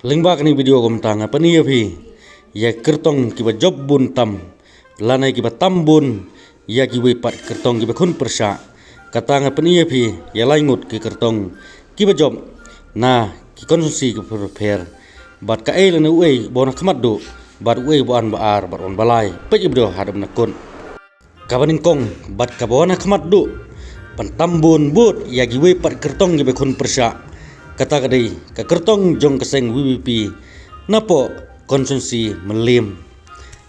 Lingbak ni video kom tang apa ni api ya kertong kiba job bun tam lanai kiba tam bun ya kiba pat kertong kiba kun persya katang apa ni api ya laingut ki kertong kiba job na ki konsumsi ki prepare bat ka el na uei bona khamat do bat uei bo an baar bat on balai pe ibdo hadam na kun kabaning kong bat ka bona khamat do pan tam bun but ya kiba pat kertong kiba kun persya kata kadai ka kertong jong keseng WBP napo konsumsi melim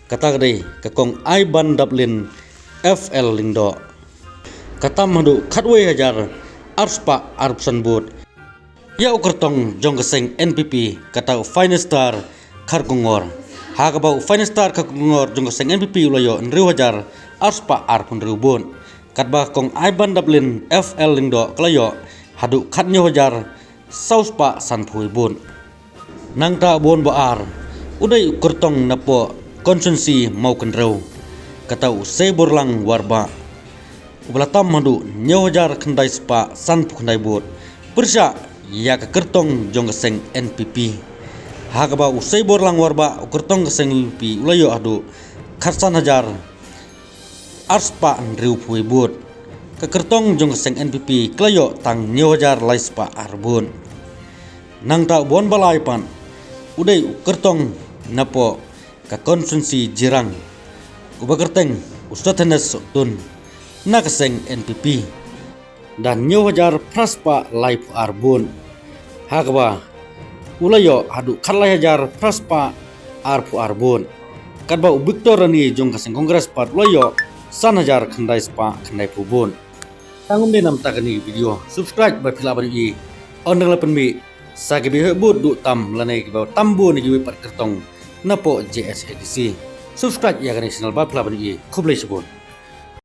kata kadai ka kong ai ban daplin FL lindo kata madu khatwe hajar arspa arpsan bud ya kertong jong keseng NPP kata finance star kharkungor hagabau finance star kharkungor jong keseng NPP ulayo nriu hajar arspa arpun riubun katba kong ai ban daplin FL lindo klayo hadu khatnyo hajar saus pa san phui bun nang ta bon baar udai kertong napo konsumsi mau kenreu katau se borlang warba ublatam madu nyojar khandai spa san phu khandai bot persya ya ka kertong jong keseng NPP hagaba usai borlang warba kertong keseng NPP ulayo adu kharsan hajar arspa nriu phui bot ka kertong jong keseng NPP klayo tang nyojar laispa arbun nang ta bon balai pan udai kertong napo ka konsumsi jirang uba kerteng ustathenes tun na keseng NPP dan nyojar praspa life arbun hagwa ulayo hadu khalai hajar praspa arpu arbun kadba victor ni jong keseng kongres pat ulayo san hajar khandai spa khandai pubun tangum de nam takani video subscribe ba phila bari on dang lapan mi sagi bi hebut du tam lanai ki ba tambu ni gi pat kertong napo JS edisi subscribe ya kan channel ba phila bari khublai subun